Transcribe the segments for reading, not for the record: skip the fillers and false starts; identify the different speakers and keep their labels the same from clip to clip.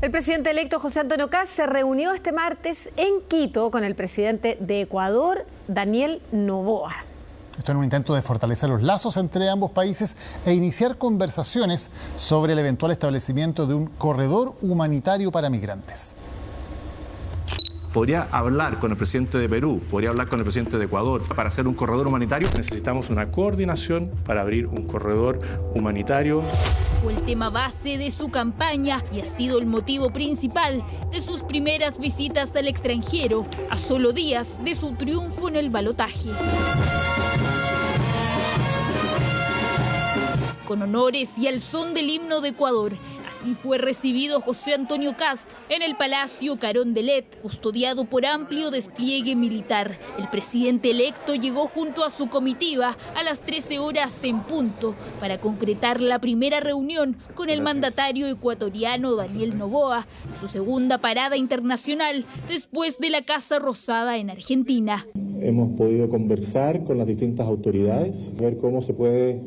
Speaker 1: El presidente electo José Antonio Kast se reunió este martes en Quito con el presidente de Ecuador, Daniel Noboa.
Speaker 2: Esto en un intento de fortalecer los lazos entre ambos países e iniciar conversaciones sobre el eventual establecimiento de un corredor humanitario para migrantes.
Speaker 3: Podría hablar con el presidente de Perú, podría hablar con el presidente de Ecuador para hacer un corredor humanitario.
Speaker 4: Necesitamos una coordinación para abrir un corredor humanitario.
Speaker 5: Fue el tema base de su campaña y ha sido el motivo principal de sus primeras visitas al extranjero, a solo días de su triunfo en el balotaje. Con honores y al son del himno de Ecuador, así fue recibido José Antonio Kast en el Palacio Carondelet, custodiado por amplio despliegue militar. El presidente electo llegó junto a su comitiva a las 13 horas en punto para concretar la primera reunión con el mandatario ecuatoriano Daniel Noboa, su segunda parada internacional después de la Casa Rosada en Argentina.
Speaker 4: Hemos podido conversar con las distintas autoridades, ver cómo se puede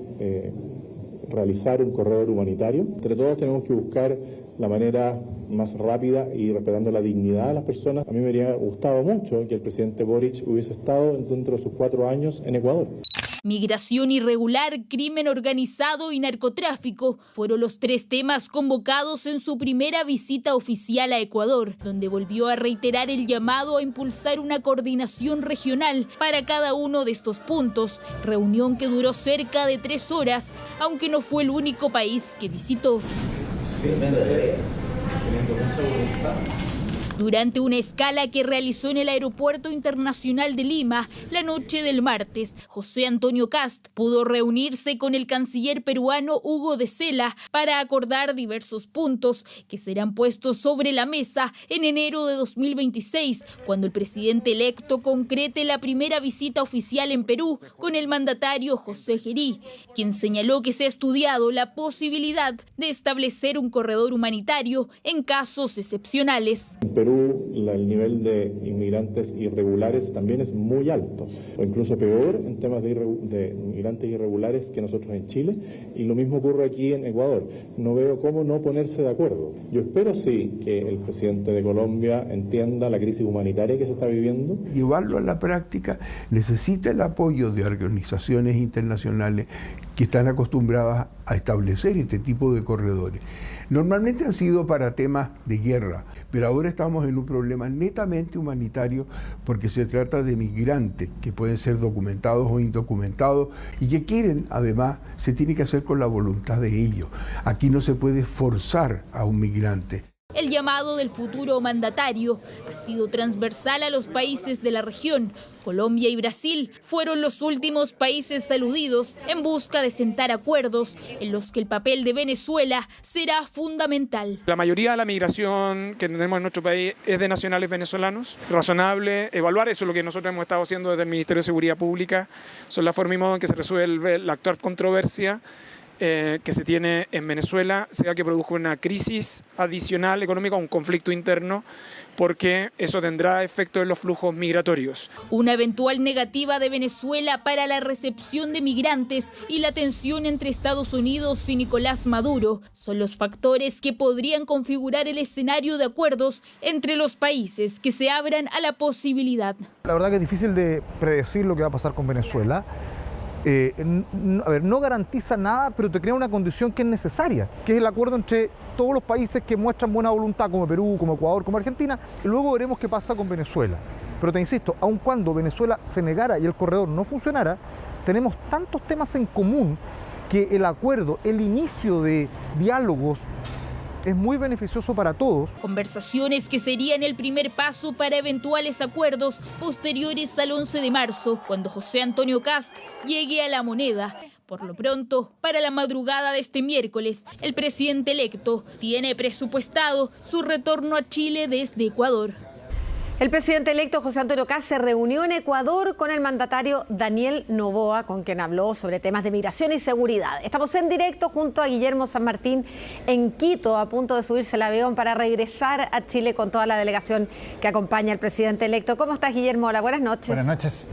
Speaker 4: realizar un corredor humanitario. Entre todos tenemos que buscar la manera más rápida y respetando la dignidad de las personas. A mí me habría gustado mucho que el presidente Boric hubiese estado dentro de sus 4 años en Ecuador.
Speaker 5: Migración irregular, crimen organizado y narcotráfico fueron los 3 temas convocados en su primera visita oficial a Ecuador, donde volvió a reiterar el llamado a impulsar una coordinación regional para cada uno de estos puntos, reunión que duró cerca de 3 horas, aunque no fue el único país que visitó. Durante una escala que realizó en el Aeropuerto Internacional de Lima la noche del martes, José Antonio Kast pudo reunirse con el canciller peruano Hugo de Sela para acordar diversos puntos que serán puestos sobre la mesa en enero de 2026, cuando el presidente electo concrete la primera visita oficial en Perú con el mandatario José Gerí, quien señaló que se ha estudiado la posibilidad de establecer un corredor humanitario en casos excepcionales.
Speaker 4: En Perú, el nivel de inmigrantes irregulares también es muy alto, o incluso peor en temas de inmigrantes irregulares que nosotros en Chile, y lo mismo ocurre aquí en Ecuador. No veo cómo no ponerse de acuerdo. Yo espero sí que el presidente de Colombia entienda la crisis humanitaria que se está viviendo.
Speaker 6: Llevarlo a la práctica necesita el apoyo de organizaciones internacionales que están acostumbradas a establecer este tipo de corredores. Normalmente han sido para temas de guerra, pero ahora estamos en un problema netamente humanitario porque se trata de migrantes que pueden ser documentados o indocumentados y que quieren, además, se tiene que hacer con la voluntad de ellos. Aquí no se puede forzar a un migrante.
Speaker 5: El llamado del futuro mandatario ha sido transversal a los países de la región. Colombia y Brasil fueron los últimos países aludidos en busca de sentar acuerdos en los que el papel de Venezuela será fundamental.
Speaker 7: La mayoría de la migración que tenemos en nuestro país es de nacionales venezolanos. Razonable evaluar eso, es lo que nosotros hemos estado haciendo desde el Ministerio de Seguridad Pública, son la forma y modo en que se resuelve la actual controversia que se tiene en Venezuela, sea que produzca una crisis adicional económica o un conflicto interno, porque eso tendrá efecto en los flujos migratorios.
Speaker 5: Una eventual negativa de Venezuela para la recepción de migrantes y la tensión entre Estados Unidos y Nicolás Maduro son los factores que podrían configurar el escenario de acuerdos entre los países que se abran a la posibilidad.
Speaker 8: La verdad que es difícil de predecir lo que va a pasar con Venezuela. No garantiza nada, pero te crea una condición que es necesaria, que es el acuerdo entre todos los países que muestran buena voluntad, como Perú, como Ecuador, como Argentina, y luego veremos qué pasa con Venezuela. Pero te insisto, aun cuando Venezuela se negara y el corredor no funcionara, tenemos tantos temas en común que el acuerdo, el inicio de diálogos, es muy beneficioso para todos.
Speaker 5: Conversaciones que serían el primer paso para eventuales acuerdos posteriores al 11 de marzo, cuando José Antonio Kast llegue a La Moneda. Por lo pronto, para la madrugada de este miércoles, el presidente electo tiene presupuestado su retorno a Chile desde Ecuador.
Speaker 1: El presidente electo José Antonio Kast se reunió en Ecuador con el mandatario Daniel Noboa, con quien habló sobre temas de migración y seguridad. Estamos en directo junto a Guillermo San Martín en Quito, a punto de subirse el avión para regresar a Chile con toda la delegación que acompaña al presidente electo. ¿Cómo estás, Guillermo? Hola, buenas noches.
Speaker 2: Buenas noches.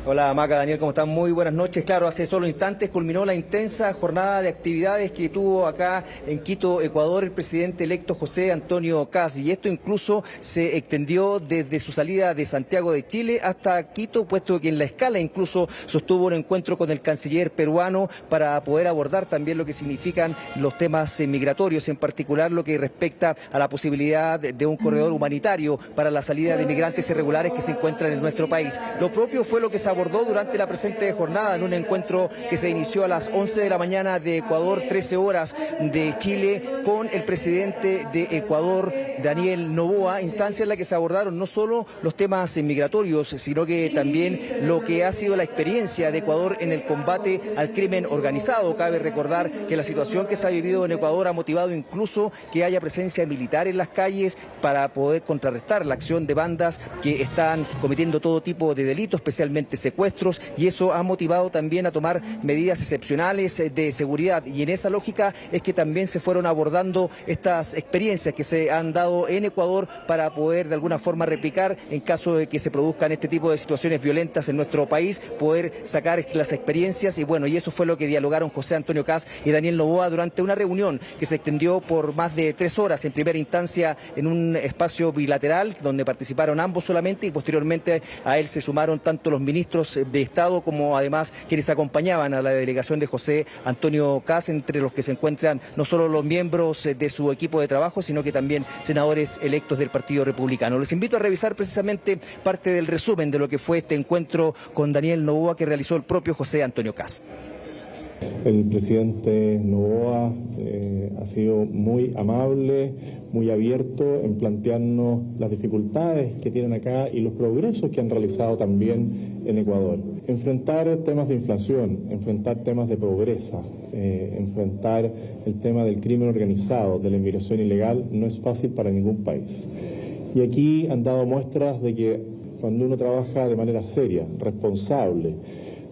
Speaker 9: Hola Maca, Daniel, ¿cómo están? Muy buenas noches. Claro, hace solo instantes culminó la intensa jornada de actividades que tuvo acá en Quito, Ecuador, el presidente electo José Antonio Kast. Y esto incluso se extendió desde su salida de Santiago de Chile hasta Quito, puesto que en La Escala incluso sostuvo un encuentro con el canciller peruano para poder abordar también lo que significan los temas migratorios, en particular lo que respecta a la posibilidad de un corredor humanitario para la salida de migrantes irregulares que se encuentran en nuestro país. Lo propio fue lo que se abordó durante la presente jornada en un encuentro que se inició a las 11 de la mañana de Ecuador, 13 horas de Chile, con el presidente de Ecuador, Daniel Noboa, instancia en la que se abordaron no solo los temas migratorios, sino que también lo que ha sido la experiencia de Ecuador en el combate al crimen organizado. Cabe recordar que la situación que se ha vivido en Ecuador ha motivado incluso que haya presencia militar en las calles para poder contrarrestar la acción de bandas que están cometiendo todo tipo de delitos, especialmente secuestros, y eso ha motivado también a tomar medidas excepcionales de seguridad. Y en esa lógica es que también se fueron abordando estas experiencias que se han dado en Ecuador para poder de alguna forma replicar en caso de que se produzcan este tipo de situaciones violentas en nuestro país, poder sacar las experiencias. Y bueno, y eso fue lo que dialogaron José Antonio Kast y Daniel Noboa durante una reunión que se extendió por más de 3 horas, en primera instancia en un espacio bilateral donde participaron ambos solamente, y posteriormente a él se sumaron tanto los ministros de Estado como además quienes acompañaban a la delegación de José Antonio Kast, entre los que se encuentran no solo los miembros de su equipo de trabajo, sino que también senadores electos del Partido Republicano. Les invito a revisar precisamente parte del resumen de lo que fue este encuentro con Daniel Noboa que realizó el propio José Antonio Kast.
Speaker 4: El presidente Noboa ha sido muy amable, muy abierto en plantearnos las dificultades que tienen acá y los progresos que han realizado también en Ecuador. Enfrentar temas de inflación, enfrentar temas de pobreza, enfrentar el tema del crimen organizado, de la inmigración ilegal, no es fácil para ningún país. Y aquí han dado muestras de que cuando uno trabaja de manera seria, responsable,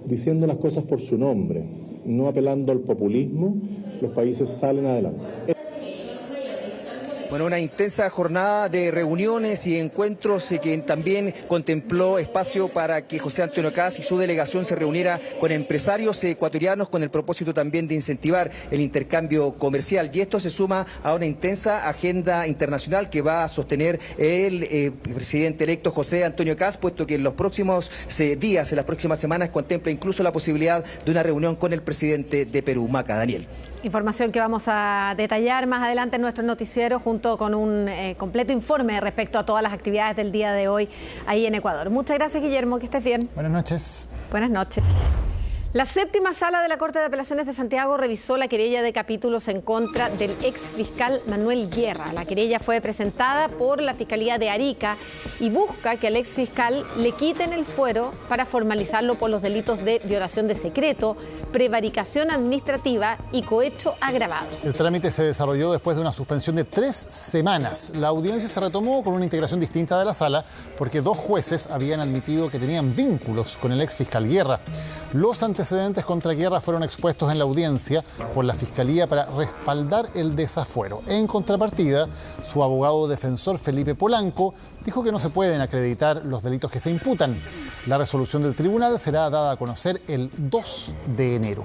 Speaker 4: diciendo las cosas por su nombre, no apelando al populismo, los países salen adelante.
Speaker 9: Bueno, una intensa jornada de reuniones y encuentros que también contempló espacio para que José Antonio Kast y su delegación se reuniera con empresarios ecuatorianos con el propósito también de incentivar el intercambio comercial. Y esto se suma a una intensa agenda internacional que va a sostener el presidente electo José Antonio Kast, puesto que en los próximos días, en las próximas semanas, contempla incluso la posibilidad de una reunión con el presidente de Perú. Maca, Daniel.
Speaker 1: Información que vamos a detallar más adelante en nuestro noticiero junto con un completo informe respecto a todas las actividades del día de hoy ahí en Ecuador. Muchas gracias, Guillermo, que estés bien.
Speaker 2: Buenas noches.
Speaker 1: Buenas noches. La séptima sala de la Corte de Apelaciones de Santiago revisó la querella de capítulos en contra del exfiscal Manuel Guerra. La querella fue presentada por la Fiscalía de Arica y busca que al exfiscal le quiten el fuero para formalizarlo por los delitos de violación de secreto, prevaricación administrativa y cohecho agravado.
Speaker 2: El trámite se desarrolló después de una suspensión de 3 semanas. La audiencia se retomó con una integración distinta de la sala porque 2 jueces habían admitido que tenían vínculos con el exfiscal Guerra. Los antecedentes contra Guerra fueron expuestos en la audiencia por la Fiscalía para respaldar el desafuero. En contrapartida, su abogado defensor Felipe Polanco dijo que no se pueden acreditar los delitos que se imputan. La resolución del tribunal será dada a conocer el 2 de enero.